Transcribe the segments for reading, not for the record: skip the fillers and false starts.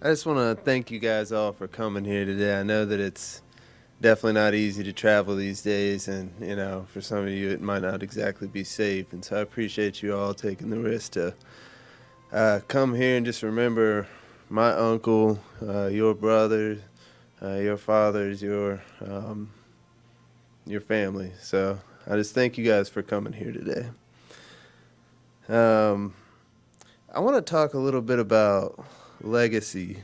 I just want to thank you guys all for coming here today. I know that it's definitely not easy to travel these days, and for some of you, it might not exactly be safe. And so I appreciate you all taking the risk to come here and just remember my uncle, your brothers, your fathers, your family. So I just thank you guys for coming here today. Um, I want to talk a little bit about legacy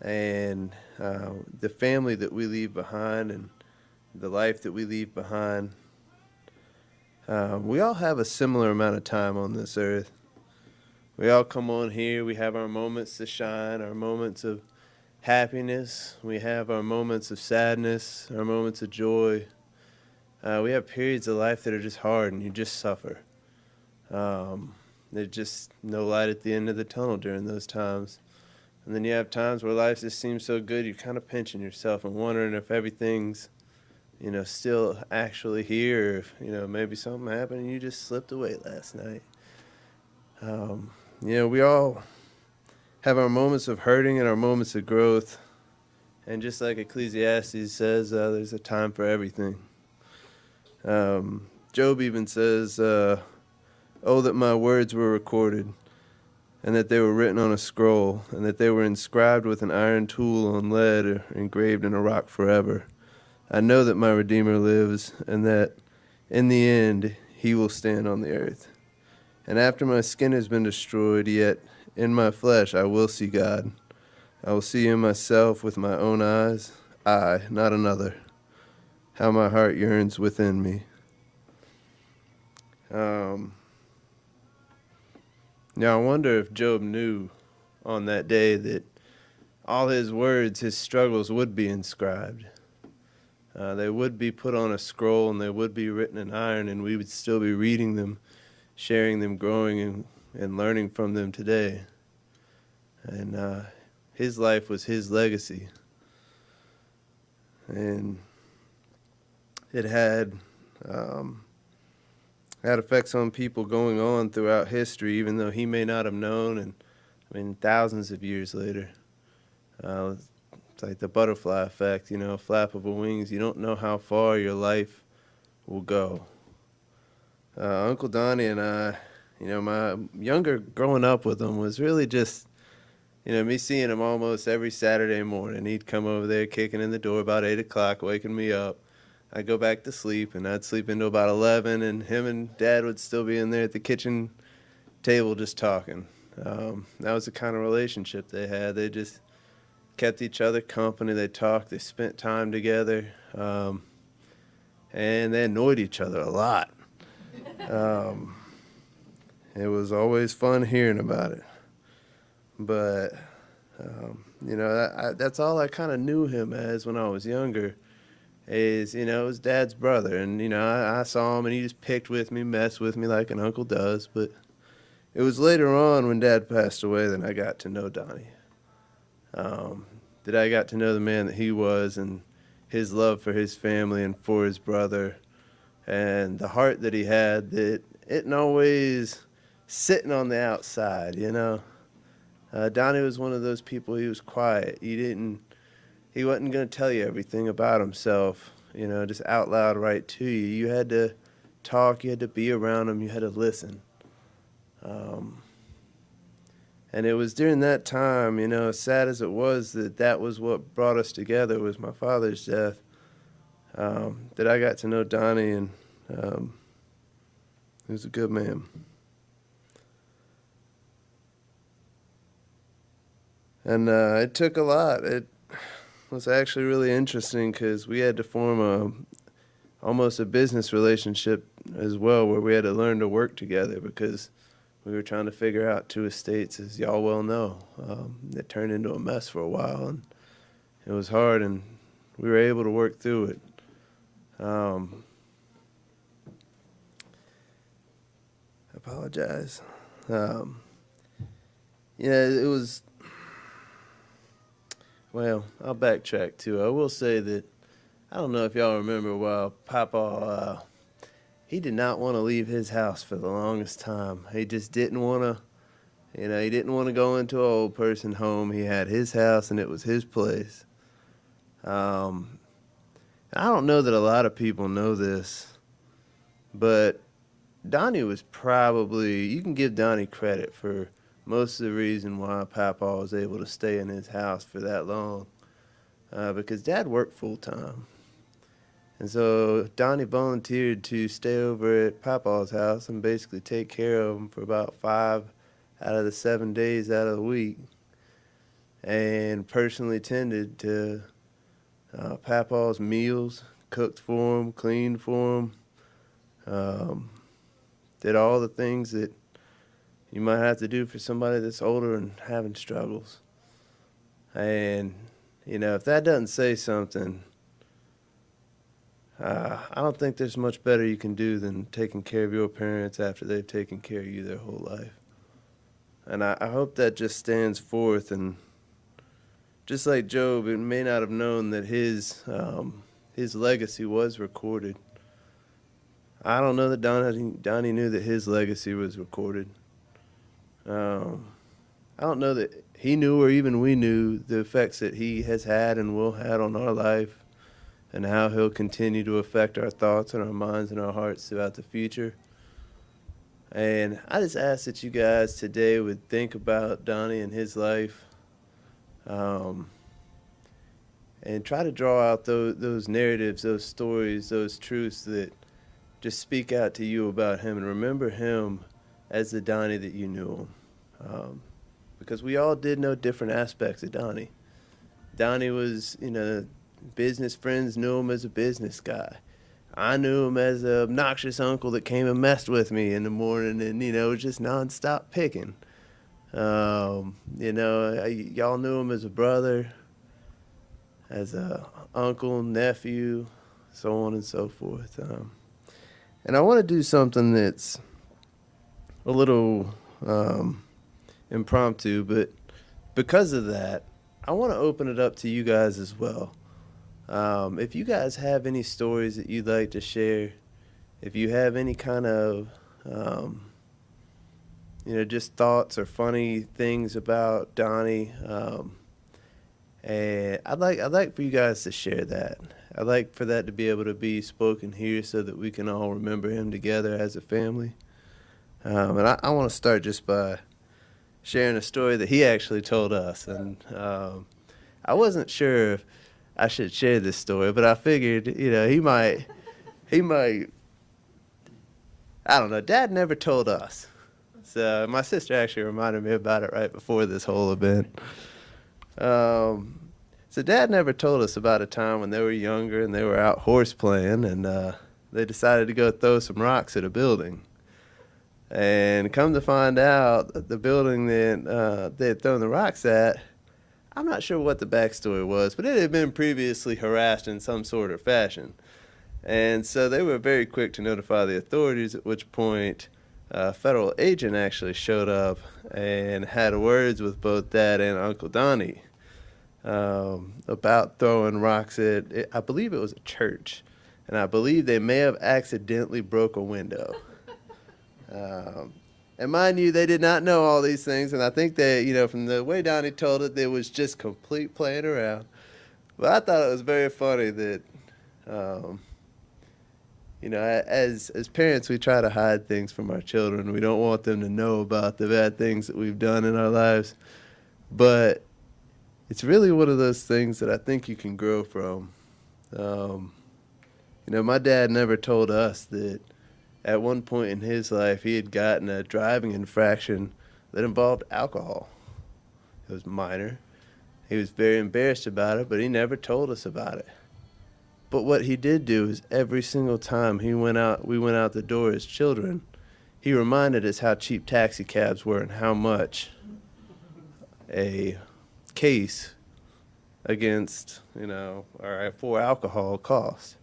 and the family that we leave behind and the life that we leave behind. We all have a similar amount of time on this earth. We all come on here, we have our moments to shine, our moments of happiness, we have our moments of sadness, our moments of joy. We have periods of life that are just hard and you just suffer. There's just no light at the end of the tunnel during those times. And then you have times where life just seems so good, you're kind of pinching yourself and wondering if everything's, still actually here, or if, maybe something happened and you just slipped away last night. We all have our moments of hurting and our moments of growth. And just like Ecclesiastes says, there's a time for everything. Job even says, oh, that my words were recorded, and that they were written on a scroll, and that they were inscribed with an iron tool on lead or engraved in a rock forever. I know that my Redeemer lives, and that in the end he will stand on the earth. And after my skin has been destroyed, yet in my flesh I will see God. I will see him myself with my own eyes, I, not another. How my heart yearns within me. Now, I wonder if Job knew on that day that all his words, his struggles would be inscribed. They would be put on a scroll and they would be written in iron, and we would still be reading them, sharing them, growing and learning from them today. And his life was his legacy. And it had effects on people going on throughout history, even though he may not have known, and thousands of years later. It's like the butterfly effect, a flap of wings. You don't know how far your life will go. Uncle Donnie and I, my younger growing up with him was really just, me seeing him almost every Saturday morning. He'd come over there kicking in the door about 8 o'clock, waking me up. I'd go back to sleep, and I'd sleep into about 11, and him and Dad would still be in there at the kitchen table just talking. That was the kind of relationship they had. They just kept each other company. They talked. They spent time together, and they annoyed each other a lot. It was always fun hearing about it. But, that's all I kind of knew him as when I was younger. Is, it was Dad's brother, and, I saw him, and he just picked with me, messed with me like an uncle does, but it was later on when Dad passed away that I got to know Donnie, that I got to know the man that he was, and his love for his family and for his brother, and the heart that he had that isn't always sitting on the outside, Donnie was one of those people. He was quiet. He wasn't going to tell you everything about himself, just out loud right to you. You had to talk, you had to be around him, you had to listen. And it was during that time, as sad as it was, that was what brought us together, was my father's death, that I got to know Donnie, and he was a good man. And it took a lot. It was actually really interesting because we had to form almost a business relationship as well, where we had to learn to work together because we were trying to figure out two estates, as y'all well know. It turned into a mess for a while, and it was hard, and we were able to work through it. I apologize. It was... Well, I'll backtrack too. I will say that I don't know if y'all remember, well, Papa, he did not want to leave his house for the longest time. He just didn't want to You know, he didn't want to go into an old person home. He had his house, and it was his place. Um, I don't know that a lot of people know this, but Donnie was probably, you can give Donnie credit for most of the reason why Papa was able to stay in his house for that long, because Dad worked full time. And so Donnie volunteered to stay over at Papa's house and basically take care of him for about 5 out of the 7 days out of the week, and personally tended to Papa's meals, cooked for him, cleaned for him, did all the things that you might have to do for somebody that's older and having struggles. And, you know, if that doesn't say something, I don't think there's much better you can do than taking care of your parents after they've taken care of you their whole life. And I hope that just stands forth. And just like Job, it may not have known that his legacy was recorded. I don't know that Donnie knew that his legacy was recorded. I don't know that he knew, or even we knew, the effects that he has had and will have on our life, and how he'll continue to affect our thoughts and our minds and our hearts throughout the future. And I just ask that you guys today would think about Donnie and his life, and try to draw out those narratives, those stories, those truths that just speak out to you about him, and remember him as the Donnie that you knew him. Because we all did know different aspects of Donnie. Donnie was, you know, business friends knew him as a business guy. I knew him as an obnoxious uncle that came and messed with me in the morning and, you know, just nonstop picking. You know, y'all knew him as a brother, as a uncle, nephew, so on and so forth. And I want to do something that's a little impromptu, but because of that, I want to open it up to you guys as well. If you guys have any stories that you'd like to share, if you have any kind of, you know, just thoughts or funny things about Donnie, and I'd like for you guys to share that. I'd like for that to be able to be spoken here so that we can all remember him together as a family. And I want to start just by sharing a story that he actually told us. And I wasn't sure if I should share this story, but I figured, you know, he might, I don't know, Dad never told us. So my sister actually reminded me about it right before this whole event. So Dad never told us about a time when they were younger and they were out horse playing, and they decided to go throw some rocks at a building. And come to find out, the building that they had thrown the rocks at, I'm not sure what the backstory was, but it had been previously harassed in some sort of fashion. And so they were very quick to notify the authorities, at which point a federal agent actually showed up and had words with both Dad and Uncle Donnie about throwing rocks at, I believe it was a church, and I believe they may have accidentally broke a window. And mind you, they did not know all these things, and I think that, you know, from the way Donnie told it, there was just complete playing around. But I thought it was very funny that, you know, as parents, we try to hide things from our children. We don't want them to know about the bad things that we've done in our lives. But it's really one of those things that I think you can grow from. You know, my dad never told us that at one point in his life he had gotten a driving infraction that involved alcohol. It was minor. He was very embarrassed about it, but he never told us about it. But what he did do is every single time we went out the door as children, he reminded us how cheap taxi cabs were and how much a case against, you know, or for alcohol cost.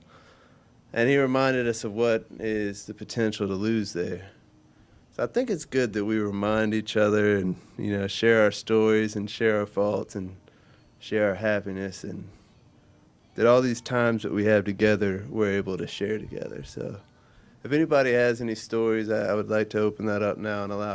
And he reminded us of what is the potential to lose there. So I think it's good that we remind each other and, you know, share our stories and share our faults and share our happiness, and that all these times that we have together, we're able to share together. So if anybody has any stories, I would like to open that up now and allow